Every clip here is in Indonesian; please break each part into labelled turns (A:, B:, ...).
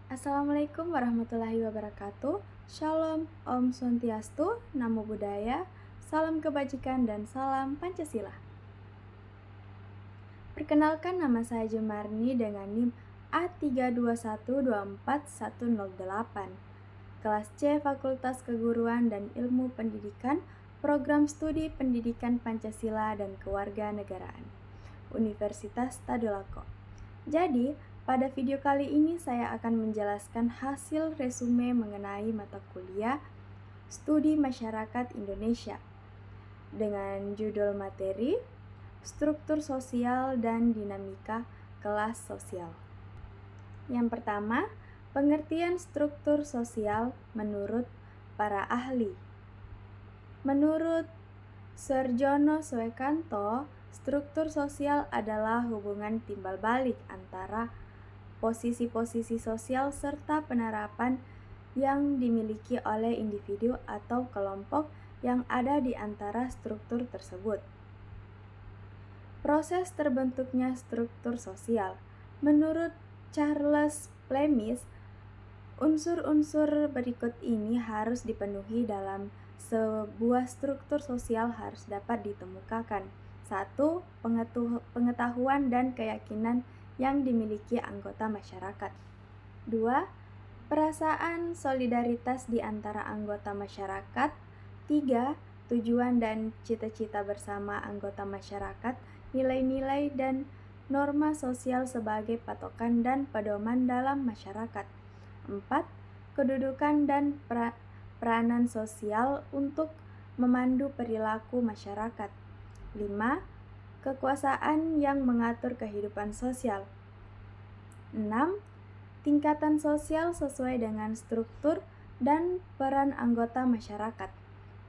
A: Assalamualaikum warahmatullahi wabarakatuh. Shalom, Om Swastiastu, Namo Buddhaya, salam kebajikan dan salam Pancasila. Perkenalkan, nama saya Jumarni dengan NIM A321241108. Kelas C Fakultas Keguruan dan Ilmu Pendidikan, Program Studi Pendidikan Pancasila dan Kewarganegaraan, Universitas Tadulako. Jadi, pada video kali ini saya akan menjelaskan hasil resume mengenai mata kuliah Studi Masyarakat Indonesia dengan judul materi Struktur Sosial dan Dinamika Kelas Sosial. Yang pertama, pengertian struktur sosial menurut para ahli. Menurut Surjono Swekanto, struktur sosial adalah hubungan timbal balik antara posisi-posisi sosial serta penerapan yang dimiliki oleh individu atau kelompok yang ada di antara struktur tersebut. Proses terbentuknya struktur sosial. Menurut Charles Plemish, unsur-unsur berikut ini harus dipenuhi dalam sebuah struktur sosial harus dapat ditemukan. 1. Pengetahuan dan keyakinan yang dimiliki anggota masyarakat. 2. Perasaan solidaritas di antara anggota masyarakat. 3. Tujuan dan cita-cita bersama anggota masyarakat, nilai-nilai dan norma sosial sebagai patokan dan pedoman dalam masyarakat. 4. Kedudukan dan peranan sosial untuk memandu perilaku masyarakat. 5. Kekuasaan yang mengatur kehidupan sosial. 6. Tingkatan sosial sesuai dengan struktur dan peran anggota masyarakat.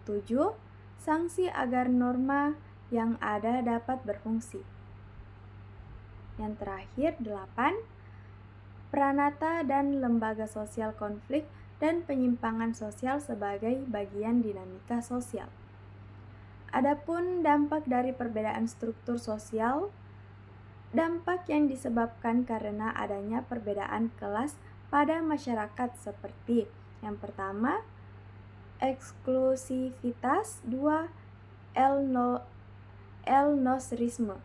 A: 7. Sanksi agar norma yang ada dapat berfungsi. Yang terakhir, 8. Peranata dan lembaga sosial konflik dan penyimpangan sosial sebagai bagian dinamika sosial. Adapun dampak dari perbedaan struktur sosial, dampak yang disebabkan karena adanya perbedaan kelas pada masyarakat seperti yang pertama, eksklusivitas. 2. Etnosentrisme.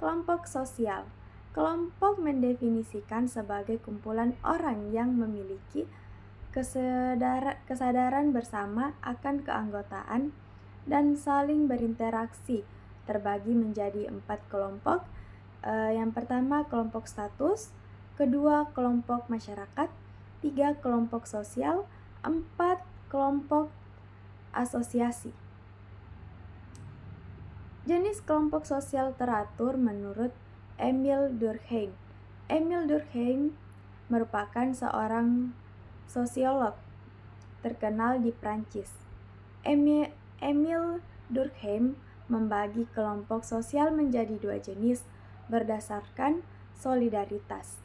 A: Kelompok sosial. Kelompok mendefinisikan sebagai kumpulan orang yang memiliki kesadaran bersama akan keanggotaan dan saling berinteraksi, terbagi menjadi 4 kelompok. Yang pertama, kelompok status. Kedua, kelompok masyarakat. 3, kelompok sosial. 4, kelompok asosiasi. Jenis kelompok sosial teratur menurut Emile Durkheim. Emile Durkheim merupakan seorang sosiolog terkenal di Prancis. Emile Durkheim membagi kelompok sosial menjadi 2 jenis berdasarkan solidaritas.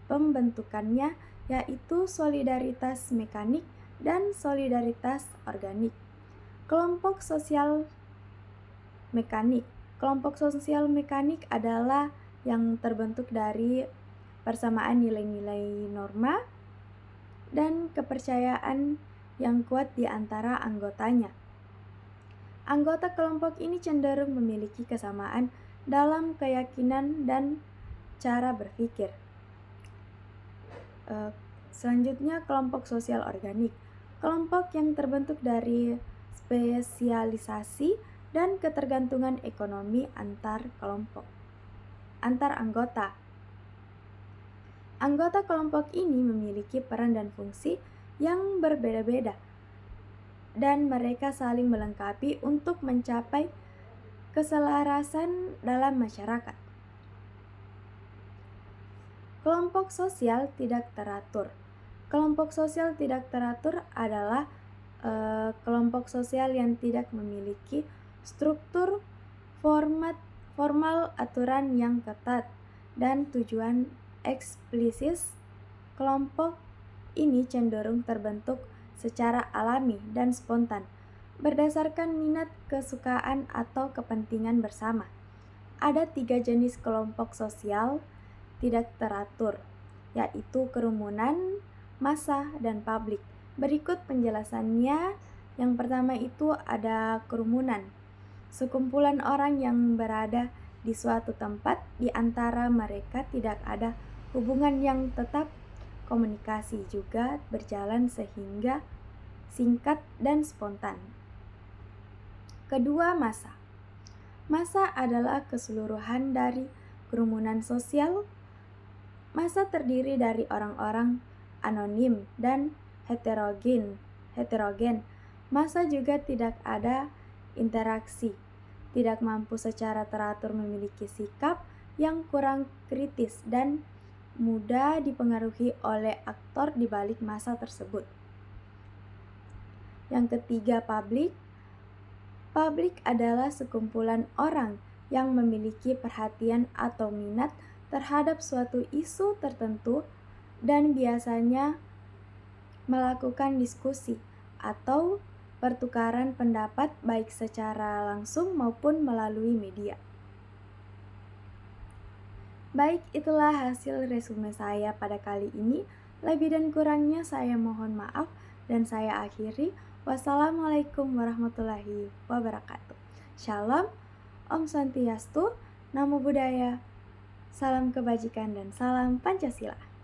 A: Pembentukannya yaitu solidaritas mekanik dan solidaritas organik. Kelompok sosial mekanik. Kelompok sosial mekanik adalah yang terbentuk dari persamaan nilai-nilai norma dan kepercayaan yang kuat di antara anggotanya. Anggota kelompok ini cenderung memiliki kesamaan dalam keyakinan dan cara berpikir. Selanjutnya, kelompok sosial organik. Kelompok yang terbentuk dari spesialisasi dan ketergantungan ekonomi antar anggota. Anggota kelompok ini memiliki peran dan fungsi yang berbeda-beda, dan mereka saling melengkapi untuk mencapai keselarasan dalam masyarakat. Kelompok sosial tidak teratur. Kelompok sosial tidak teratur adalah kelompok sosial yang tidak memiliki struktur formal, aturan yang ketat, dan tujuan eksplisit. Kelompok ini cenderung terbentuk secara alami dan spontan, berdasarkan minat, kesukaan, atau kepentingan bersama. Ada 3 jenis kelompok sosial tidak teratur. yaitu kerumunan, massa, dan publik. Berikut penjelasannya. Yang pertama itu ada kerumunan. Sekumpulan orang yang berada di suatu tempat, di antara mereka tidak ada hubungan yang tetap, komunikasi juga berjalan sehingga singkat dan spontan. Kedua, massa. Massa adalah keseluruhan dari kerumunan sosial. Massa terdiri dari orang-orang anonim dan heterogen. Massa juga tidak ada interaksi, tidak mampu secara teratur, memiliki sikap yang kurang kritis dan mudah dipengaruhi oleh aktor di balik massa tersebut. Yang ketiga, publik. Publik adalah sekumpulan orang yang memiliki perhatian atau minat terhadap suatu isu tertentu dan biasanya melakukan diskusi atau pertukaran pendapat baik secara langsung maupun melalui media. Baik, itulah hasil resume saya pada kali ini. Lebih dan kurangnya saya mohon maaf dan saya akhiri. Wassalamualaikum warahmatullahi wabarakatuh. Shalom, Om Swastiastu, Namo Buddhaya, salam kebajikan dan salam Pancasila.